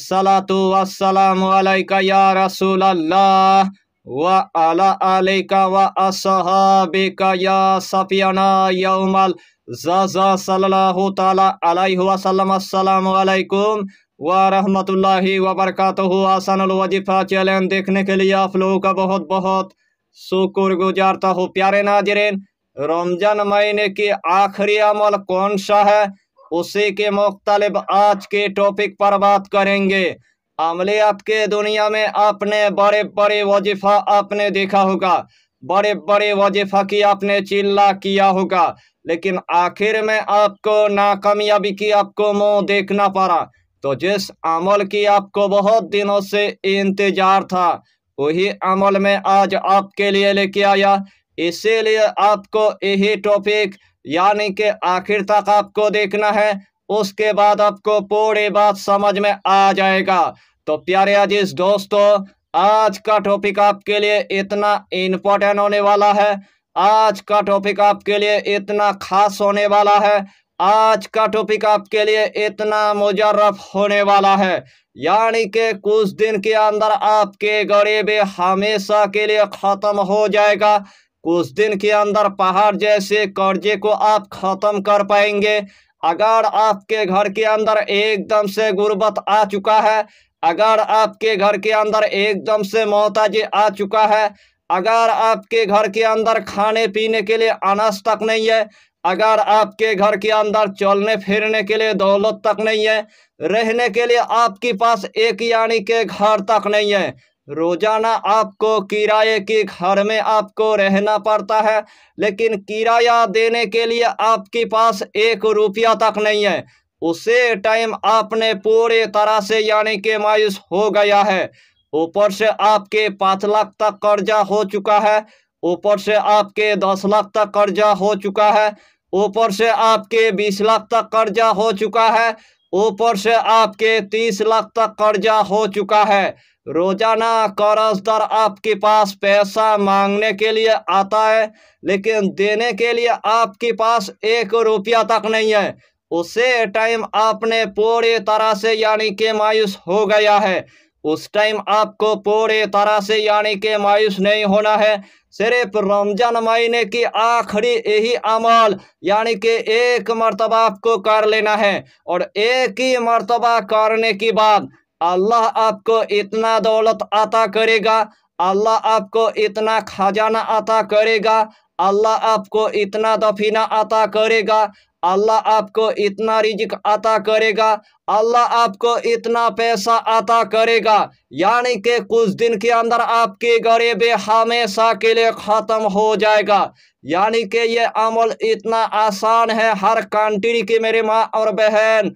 सलातु वस्सलामु अलैका या रसूल अल्लाह व अला अलैका व अस्हाबिका या सफियाना यौमल ज़ज़ा सल्लल्लाहु ताला अलैहि वसल्लम। अस्सलामु अलैकुम व रहमतुल्लाहि व बरकातुहू। हसनुल वजीफा चैनल देखने के लिए आप लोगों का बहुत बहुत शुक्र गुजारता हूँ। प्यारे नाज़रीन, रमजान महीने की आखिरी अमल कौन सा है, उसी के मुख्तलिफ आज के टॉपिक पर बात करेंगे। अमलियात के दुनिया में आपने बड़े बड़े वजीफा आपने देखा होगा, बड़े बड़े वजीफा की आपने चिल्ला किया होगा, लेकिन आखिर में आपको नाकामयाबी की आपको मुंह देखना पड़ा। तो जिस अमल की आपको बहुत दिनों से इंतजार था, वही अमल में आज आपके लिए लेके आया। इसीलिए आपको यही टॉपिक यानी कि आखिर तक आपको देखना है, उसके बाद आपको पूरी बात समझ में आ जाएगा। तो प्यारे अजीज दोस्तों, आज का टॉपिक आपके लिए इतना इम्पोर्टेंट होने वाला है, आज का टॉपिक आपके लिए इतना खास होने वाला है, आज का टॉपिक आपके लिए इतना मुजर्रफ होने वाला है, यानी कि कुछ दिन के अंदर आपके गरीबी हमेशा के लिए खत्म हो जाएगा। कुछ दिन के अंदर पहाड़ जैसे कर्जे को आप खत्म कर पाएंगे। अगर आपके घर के अंदर एकदम से गुर्बत आ चुका है, अगर आपके घर के अंदर एकदम से मोहताजी आ चुका है, अगर आपके घर के अंदर खाने पीने के लिए अनाज तक नहीं है, अगर आपके घर के अंदर चलने फिरने के लिए दौलत तक नहीं है, रहने के लिए आपके पास एक यानी के घर तक नहीं है, रोजाना आपको किराए के घर में आपको रहना पड़ता है, लेकिन किराया देने के लिए आपके पास 1 रुपया तक नहीं है, उसे टाइम आपने पूरे तरह से यानी कि मायूस हो गया है। ऊपर से आपके 5 लाख तक कर्जा हो चुका है, ऊपर से आपके 10 लाख तक कर्जा हो चुका है, ऊपर से आपके 20 लाख तक कर्जा हो चुका है, ऊपर से आपके 30 लाख तक कर्जा हो चुका है। रोजाना कर्जदार आपके पास पैसा मांगने के लिए आता है, लेकिन देने के लिए आपके पास 1 रुपया तक नहीं है। उसे टाइम आपने पूरी तरह से यानी कि मायूस हो गया है। उस टाइम आपको पूरी तरह से यानी कि मायूस नहीं होना है। सिर्फ रमजान महीने की आखिरी यही अमल यानी कि एक मर्तबा आपको कर लेना है, और एक ही मर्तबा करने के बाद अल्लाह आपको इतना दौलत अता करेगा, अल्लाह आपको इतना खजाना अता करेगा, अल्लाह आपको इतना दफीना अता करेगा, अल्लाह आपको इतना रिज़्क अता करेगा, अल्लाह आपको इतना पैसा अता करेगा, यानी कि कुछ दिन के अंदर आपकी गरीबी हमेशा के लिए ख़त्म हो जाएगा। यानी कि ये अमल इतना आसान है, हर कंट्री की मेरी माँ और बहन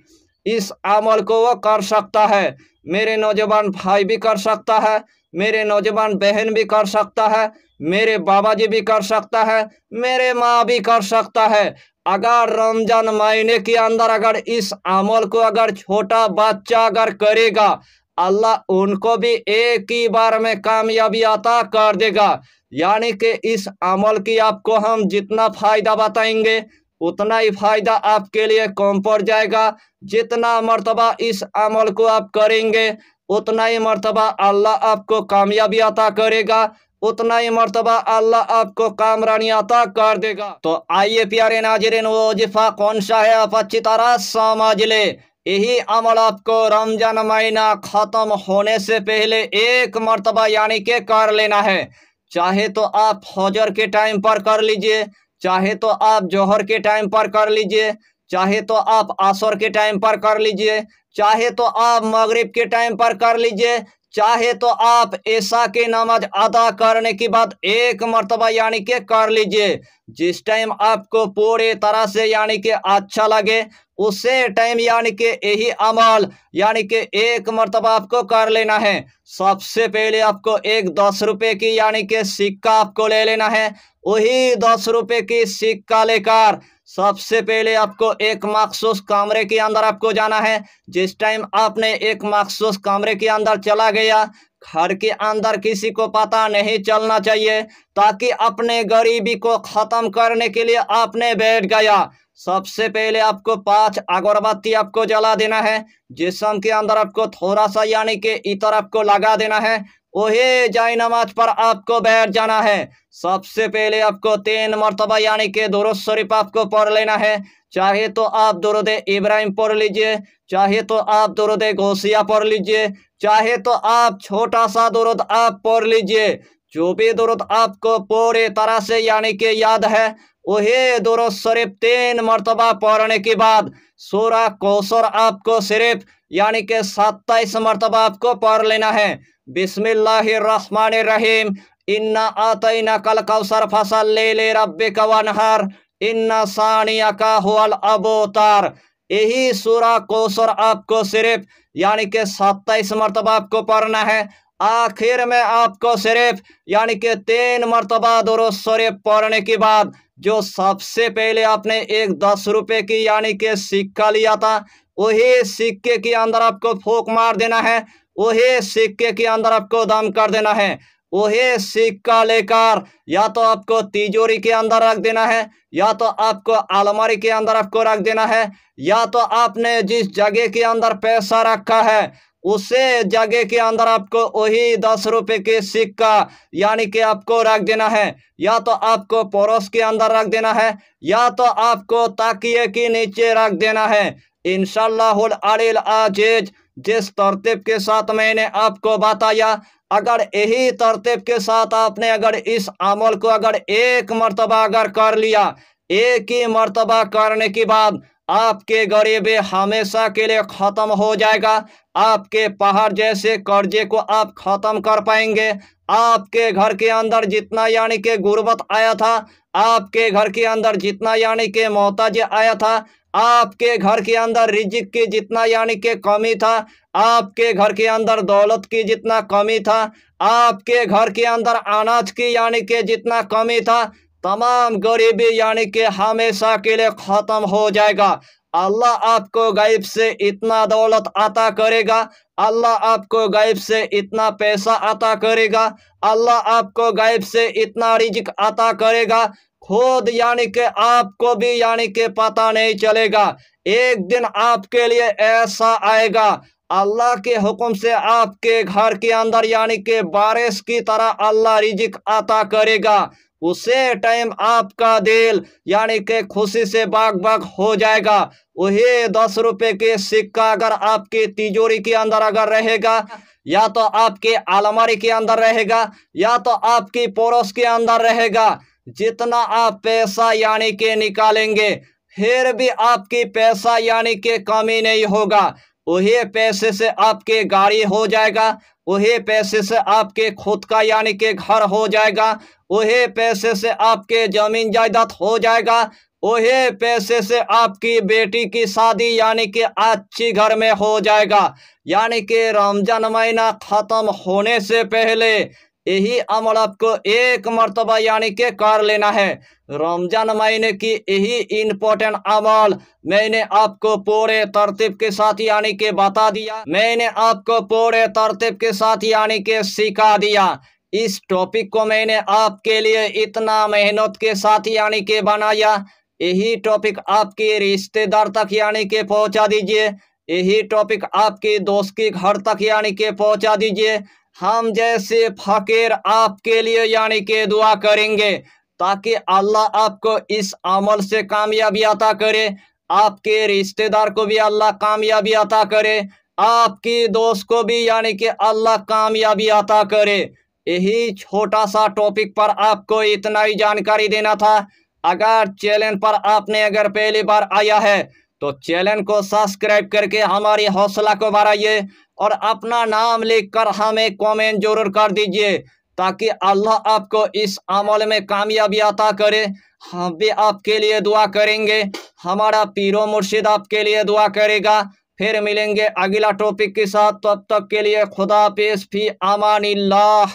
इस अमल को वो कर सकता है। मेरे नौजवान भाई भी कर सकता है, मेरे नौजवान बहन भी कर सकता है, मेरे बाबा जी भी कर सकता है, मेरे माँ भी कर सकता है। अगर रमजान महीने के अंदर अगर इस अमल को अगर छोटा बच्चा अगर करेगा, अल्लाह उनको भी एक ही बार में कामयाबी अता कर देगा। यानी कि इस अमल की आपको हम जितना फायदा बताएंगे, उतना ही फायदा आपके लिए कम पड़ जाएगा। जितना मर्तबा इस अमल को आप करेंगे, उतना ही मर्तबा अल्लाह आपको कामयाबी अता करेगा, उतना ही मर्तबा अल्लाह आपको कामरानी अता कर देगा। तो आइए प्यारे नाज़रीन, वो वजीफा कौन सा है आप अच्छी तरह समझ ले। यही अमल आपको रमजान महीना खत्म होने से पहले एक मर्तबा यानी कि कर लेना है। चाहे तो आप फजर के टाइम पर कर लीजिए, चाहे तो आप जोहर के टाइम पर कर लीजिए, चाहे तो आप असर के टाइम पर कर लीजिए, चाहे तो आप मगरिब के टाइम पर कर लीजिए, चाहे तो आप ऐसा के नमाज अदा करने के बाद एक मर्तबा यानी कि कर लीजिए। जिस टाइम आपको पूरी तरह से यानी कि अच्छा लगे, उसे टाइम यानी कि यही अमल यानी कि एक मर्तबा आपको कर लेना है। सबसे पहले आपको एक 10 रुपए की यानी कि सिक्का आपको ले लेना है, वही 10 रुपए की सिक्का लेकर सबसे पहले आपको एक मखसूस कमरे के अंदर आपको जाना है। जिस टाइम आपने एक मखसूस कमरे के अंदर चला गया, घर के अंदर किसी को पता नहीं चलना चाहिए, ताकि अपने गरीबी को खत्म करने के लिए आपने बैठ गया। सबसे पहले आपको 5 अगरबत्ती आपको जला देना है। जिस्म के अंदर आपको थोड़ा सा यानी कि इतर आपको लगा देना है। वही जाय नमाज पर आपको बैठ जाना है। सबसे पहले आपको 3 मरतबा यानी कि दुरूद शरीफ आपको पढ़ लेना है। चाहे तो आप दुरूद इब्राहिम पढ़ लीजिए, चाहे तो आप दुरूद गौसिया पढ़ लीजिए, चाहे तो आप छोटा सा दुरूद आप पढ़ लीजिए। जो भी दुरूद आपको पूरी तरह से यानी कि याद है, वही दुरूद शरीफ 3 मरतबा पढ़ने के बाद सूरह कौसर आपको सिर्फ यानी कि 27 मरतबा आपको पढ़ लेना है। बिस्मिल्लाहिर्रहमानिर्रहीम, इन्ना आतैना कल कौसर फसल्ली लिरब्बिका वनहर, इन्ना सानियका हुवल अबतर। यही सूरह कौसर आपको सिर्फ यानी कि 27 मरतबा आपको पढ़ना है। आखिर में आपको सिर्फ यानी कि 3 मरतबा दुरूद शरीफ पढ़ने के बाद जो सबसे पहले आपने एक 10 रुपए की यानी कि सिक्का लिया था, वही सिक्के के अंदर आपको फूंक मार देना है। वही सिक्के के अंदर आपको दम कर देना है। वही सिक्का लेकर या तो आपको तिजोरी के अंदर रख देना है, या तो आपको अलमारी के अंदर आपको रख देना है, या तो आपने जिस जगह के अंदर पैसा रखा है उसे जगह के अंदर आपको वही 10 रुपए के सिक्का यानी कि आपको रख देना है। या तो आपको परोस के अंदर रख देना है, या तो आपको ताकिए के नीचे रख देना है। इंशाअल्लाहुल अलील अजीज जिस तरतीब के साथ मैंने आपको बताया, अगर यही तरतीब के साथ आपने अगर इस अमल को अगर एक मर्तबा अगर कर लिया, एक ही मर्तबा करने के बाद आपके गरीबी हमेशा के लिए खत्म हो जाएगा। आपके पहाड़ जैसे कर्जे को आप खत्म कर पाएंगे। आपके घर के अंदर जितना यानी कि गुर्बत आया था, आपके घर के अंदर जितना यानी कि मोहताज आया था, आपके घर के अंदर रिजिक की जितना यानी कि कमी था, आपके घर के अंदर दौलत की जितना कमी था, आपके घर के अंदर अनाज की यानी कि जितना कमी था, तमाम गरीबी यानी कि हमेशा के लिए खत्म हो जाएगा। अल्लाह आपको गायब से इतना दौलत अता करेगा, अल्लाह आपको गायब से इतना पैसा अता करेगा, अल्लाह आपको गायब से इतना रिज़्क अता करेगा, खुद यानी कि आपको भी यानी कि पता नहीं चलेगा। एक दिन आपके लिए ऐसा आएगा, अल्लाह के हुक्म से आपके घर के अंदर यानी कि बारिश की तरह अल्लाह रिज़्क अता करेगा। उसे टाइम आपका दिल यानी कि खुशी से बाग बाग हो जाएगा। वही 10 रुपए के सिक्का अगर आपकी तिजोरी के अंदर अगर रहेगा, या तो आपके अलमारी के अंदर रहेगा, या तो आपकी पड़ोस के अंदर रहेगा, जितना आप पैसा यानी कि निकालेंगे फिर भी आपकी पैसा यानी कि कमी नहीं होगा। वही पैसे से आपके गाड़ी हो जाएगा, वही पैसे से आपके खुद का यानी कि घर हो जाएगा, वही पैसे से आपके जमीन जायदाद हो जाएगा, वही पैसे से आपकी बेटी की शादी यानी कि अच्छी घर में हो जाएगा। यानी कि रमजान महीना खत्म होने से पहले यही अमल आपको एक मर्तबा यानी कि कर लेना है। रमजान महीने की यही इम्पोर्टेंट अमल मैंने आपको पूरे तरतीब के साथ यानी कि बता दिया, मैंने आपको पूरे तरतीब के साथ यानी कि सिखा दिया। इस टॉपिक को मैंने आपके लिए इतना मेहनत के साथ यानी कि बनाया। यही टॉपिक आपके रिश्तेदार तक यानी कि पहुंचा दीजिए, यही टॉपिक आपके दोस्त के घर तक यानी कि पहुंचा दीजिए। हम जैसे फकीर आपके लिए यानी कि दुआ करेंगे, ताकि अल्लाह आपको इस अमल से कामयाबी अता करे, आपके रिश्तेदार को भी अल्लाह कामयाबी अता करे, आपकी दोस्त को भी यानी कि अल्लाह कामयाबी अता करे। यही छोटा सा टॉपिक पर आपको इतना ही जानकारी देना था। अगर चैनल पर आपने अगर पहली बार आया है तो चैनल को सब्सक्राइब करके हमारी हौसला को बढ़ाइए, और अपना नाम लिखकर हमें कमेंट जरूर कर दीजिए, ताकि अल्लाह आपको इस अमल में कामयाबी अता करे। हम भी आपके लिए दुआ करेंगे, हमारा पीरो मुर्शिद आपके लिए दुआ करेगा। फिर मिलेंगे अगला टॉपिक के साथ, तब तक के लिए खुदा हाफिज़, फी अमानिल्लाह।